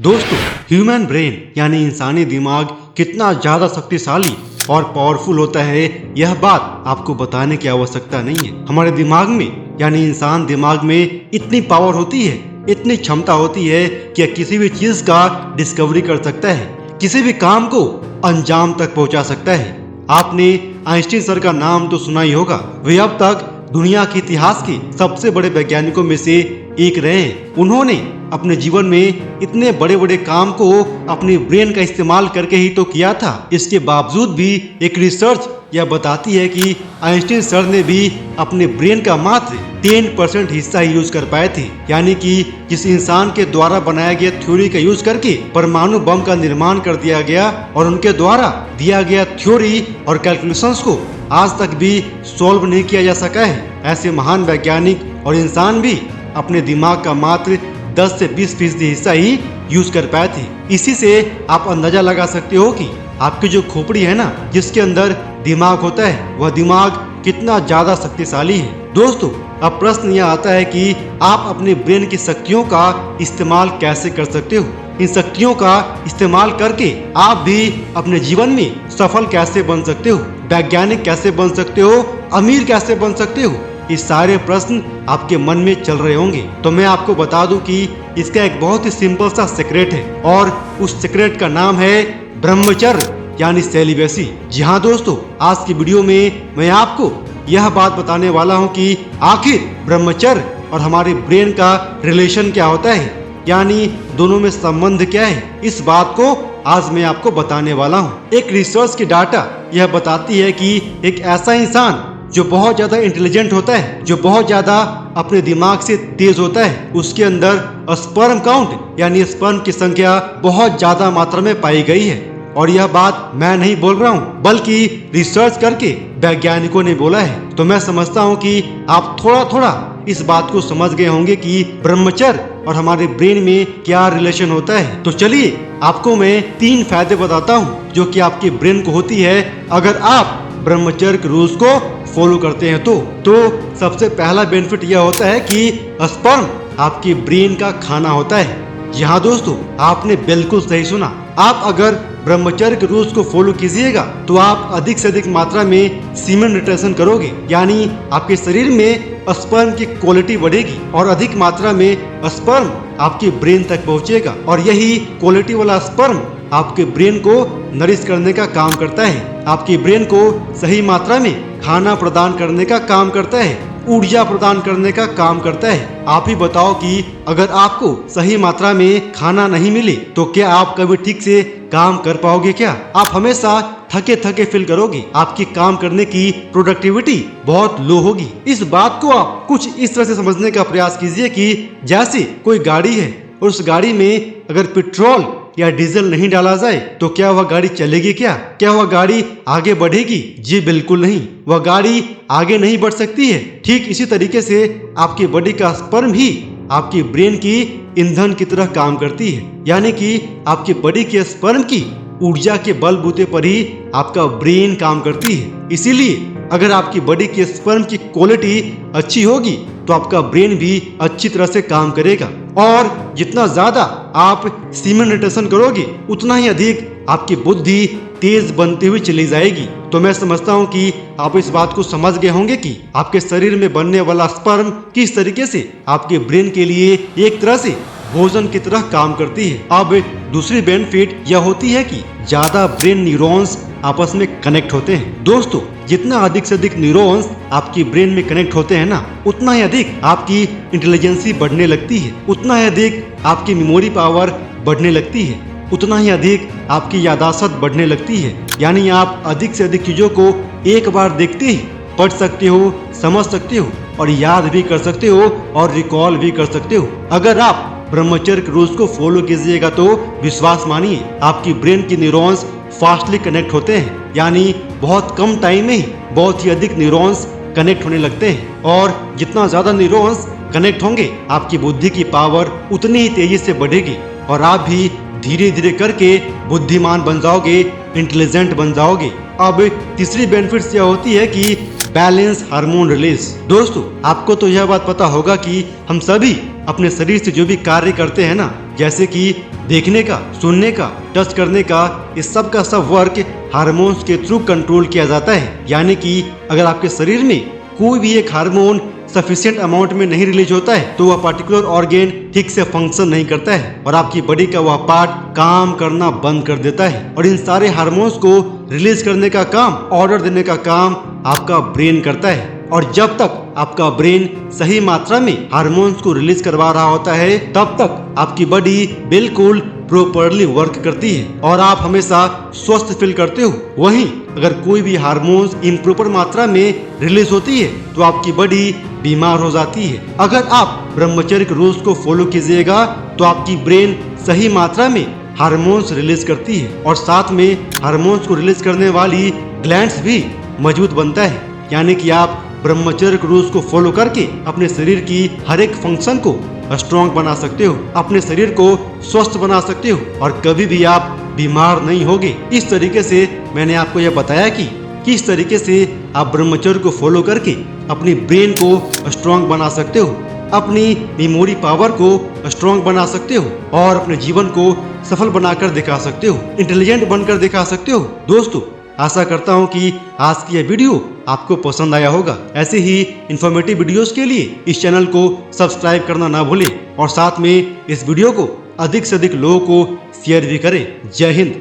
दोस्तों, human brain यानी इंसानी दिमाग कितना ज्यादा शक्तिशाली और पावरफुल होता है, यह बात आपको बताने की आवश्यकता नहीं है। हमारे दिमाग में यानी इंसान दिमाग में इतनी पावर होती है, इतनी क्षमता होती है कि किसी भी चीज का डिस्कवरी कर सकता है, किसी भी काम को अंजाम तक पहुंचा सकता है। आपने आइंस्टीन सर का नाम तो सुना ही होगा। वे अब तक दुनिया के इतिहास के सबसे बड़े वैज्ञानिकों में से एक रहे हैं। उन्होंने अपने जीवन में इतने बड़े बड़े काम को अपने ब्रेन का इस्तेमाल करके ही तो किया था। इसके बावजूद भी एक रिसर्च यह बताती है कि आइंस्टीन सर ने भी अपने ब्रेन का मात्र 10% हिस्सा ही यूज कर पाए थे। यानी कि जिस इंसान के द्वारा बनाया गया थ्योरी का यूज करके परमाणु बम का निर्माण कर दिया गया और उनके द्वारा दिया गया थ्योरी और कैलकुलेशंस को आज तक भी सॉल्व नहीं किया जा सका है। ऐसे महान वैज्ञानिक और इंसान भी अपने दिमाग का मात्र 10 से 20% हिस्सा ही यूज कर पाए थे। इसी से आप अंदाजा लगा सकते हो कि आपकी जो खोपड़ी है ना, जिसके अंदर दिमाग होता है, वह दिमाग कितना ज्यादा शक्तिशाली है। दोस्तों, अब प्रश्न यह आता है कि आप अपने ब्रेन की शक्तियों का इस्तेमाल कैसे कर सकते हो। इन शक्तियों का इस्तेमाल करके आप भी अपने जीवन में सफल कैसे बन सकते हो, वैज्ञानिक कैसे बन सकते हो, अमीर कैसे बन सकते हो। ये सारे प्रश्न आपके मन में चल रहे होंगे, तो मैं आपको बता दूं कि इसका एक बहुत ही सिंपल सा सीक्रेट है और उस सीक्रेट का नाम है ब्रह्मचर्य यानी सेलिबेसी। जी हाँ दोस्तों, आज की वीडियो में मैं आपको यह बात बताने वाला हूँ कि आखिर ब्रह्मचर्य और हमारे ब्रेन का रिलेशन क्या होता है, यानी दोनों में संबंध क्या है। इस बात को आज मैं आपको बताने वाला हूँ। एक रिसर्च की डाटा यह बताती है कि एक ऐसा इंसान जो बहुत ज्यादा इंटेलिजेंट होता है, जो बहुत ज्यादा अपने दिमाग से तेज होता है, उसके अंदर स्पर्म काउंट यानी स्पर्म की संख्या बहुत ज्यादा मात्रा में पाई गई है। और यह बात मैं नहीं बोल रहा हूँ, बल्कि रिसर्च करके वैज्ञानिकों ने बोला है। तो मैं समझता हूँ कि आप थोड़ा थोड़ा इस बात को समझ गए होंगे कि ब्रह्मचर्य और हमारे ब्रेन में क्या रिलेशन होता है। तो चलिए आपको मैं 3 फायदे बताता हूँ जो कि आपके ब्रेन को होती है अगर आप ब्रह्मचर्य के रूल्स को फॉलो करते हैं। तो सबसे पहला बेनिफिट यह होता है कि स्पर्म आपके ब्रेन का खाना होता है। यहाँ दोस्तों, आपने बिल्कुल सही सुना। आप अगर ब्रह्मचर्य के रूल्स को फॉलो कीजिएगा तो आप अधिक से अधिक मात्रा में सीमेन रिटेंशन करोगे, यानी आपके शरीर में स्पर्म की क्वालिटी बढ़ेगी और अधिक मात्रा में स्पर्म आपके ब्रेन तक पहुँचेगा और यही क्वालिटी वाला स्पर्म आपके ब्रेन को नरिश करने का काम करता है, आपके ब्रेन को सही मात्रा में खाना प्रदान करने का काम करता है, ऊर्जा प्रदान करने का काम करता है। आप ही बताओ कि अगर आपको सही मात्रा में खाना नहीं मिले तो क्या आप कभी ठीक से काम कर पाओगे क्या? आप हमेशा थके थके फील करोगे, आपकी काम करने की प्रोडक्टिविटी बहुत लो होगी। इस बात को आप कुछ इस तरह से समझने का प्रयास कीजिए कि जैसे कोई गाड़ी है और उस गाड़ी में अगर पेट्रोल या डीजल नहीं डाला जाए तो क्या वह गाड़ी चलेगी क्या वह गाड़ी आगे बढ़ेगी? जी बिल्कुल नहीं, वह गाड़ी आगे नहीं बढ़ सकती है। ठीक इसी तरीके से आपकी बॉडी का स्पर्म ही आपकी ब्रेन की ईंधन की तरह काम करती है, यानी कि आपकी बॉडी के स्पर्म की ऊर्जा के बलबूते पर ही आपका ब्रेन काम करती है। इसीलिए अगर आपकी बॉडी के स्पर्म की क्वालिटी अच्छी होगी तो आपका ब्रेन भी अच्छी तरह से काम करेगा और जितना ज्यादा आप सीमेन रिटेंशन करोगे उतना ही अधिक आपकी बुद्धि तेज बनती हुई चली जाएगी। तो मैं समझता हूँ कि आप इस बात को समझ गए होंगे कि आपके शरीर में बनने वाला स्पर्म किस तरीके से आपके ब्रेन के लिए एक तरह से भोजन की तरह काम करती है। अब दूसरी बेनिफिट यह होती है कि ज्यादा ब्रेन न्यूरॉन्स आपस में कनेक्ट होते हैं। दोस्तों, जितना अधिक से अधिक न्यूरॉन्स आपकी ब्रेन में कनेक्ट होते हैं ना, उतना ही अधिक आपकी इंटेलिजेंसी बढ़ने लगती है, उतना ही अधिक आपकी मेमोरी पावर बढ़ने लगती है, उतना ही अधिक आपकी याददाश्त बढ़ने लगती है। यानी आप अधिक से अधिक चीजों को एक बार देखते ही पढ़ सकते हो, समझ सकते हो और याद भी कर सकते हो और रिकॉल भी कर सकते हो। अगर आप ब्रह्मचर्य के रूल्स को फॉलो कीजिएगा तो विश्वास मानिए आपकी ब्रेन की न्यूरॉन्स फास्टली कनेक्ट होते हैं, यानी बहुत कम टाइम में ही बहुत ही अधिक न्यूरॉन्स कनेक्ट होने लगते हैं और जितना ज्यादा न्यूरॉन्स कनेक्ट होंगे आपकी बुद्धि की पावर उतनी ही तेजी से बढ़ेगी और आप भी धीरे धीरे करके बुद्धिमान बन जाओगे, इंटेलिजेंट बन जाओगे। अब तीसरी बेनिफिट्स यह होती है कि बैलेंस हार्मोन रिलीज। दोस्तों, आपको तो यह बात पता होगा कि हम सभी अपने शरीर से जो भी कार्य करते हैं ना, जैसे कि देखने का, सुनने का, टच करने का, इस सब का सब वर्क हार्मोन्स के थ्रू कंट्रोल किया जाता है। यानी कि अगर आपके शरीर में कोई भी एक हार्मोन सफिशिएंट अमाउंट में नहीं रिलीज होता है तो वह पर्टिकुलर ऑर्गेन ठीक से फंक्शन नहीं करता है और आपकी बॉडी का वह पार्ट काम करना बंद कर देता है। और इन सारे हार्मोन्स को रिलीज करने का काम, ऑर्डर देने का काम आपका ब्रेन करता है। और जब तक आपका ब्रेन सही मात्रा में हार्मोन्स को रिलीज करवा रहा होता है तब तक आपकी बॉडी बिल्कुल प्रॉपरली वर्क करती है और आप हमेशा स्वस्थ फील करते हो। वहीं अगर कोई भी हार्मोन्स इम्प्रॉपर मात्रा में रिलीज होती है तो आपकी बॉडी बीमार हो जाती है। अगर आप ब्रह्मचर्य के रूल्स को फॉलो कीजिएगा तो आपकी ब्रेन सही मात्रा में हार्मोन्स रिलीज करती है और साथ में हार्मोन्स को रिलीज करने वाली ग्लैंड्स भी मजबूत बनता है। यानी कि आप ब्रह्मचर्य के रूल्स को फॉलो करके अपने शरीर की हर एक फंक्शन को स्ट्रॉन्ग बना सकते हो, अपने शरीर को स्वस्थ बना सकते हो और कभी भी आप बीमार नहीं होगे। इस तरीके से मैंने आपको यह बताया कि किस तरीके से आप ब्रह्मचर्य को फॉलो करके अपनी ब्रेन को स्ट्रॉन्ग बना सकते हो, अपनी मेमोरी पावर को स्ट्रॉन्ग बना सकते हो और अपने जीवन को सफल बनाकर दिखा सकते हो, इंटेलिजेंट बनकर दिखा सकते हो। दोस्तों, आशा करता हूं कि आज की यह वीडियो आपको पसंद आया होगा। ऐसे ही इन्फॉर्मेटिव वीडियोस के लिए इस चैनल को सब्सक्राइब करना ना भूलें और साथ में इस वीडियो को अधिक से अधिक लोगों को शेयर भी करें। जय हिंद।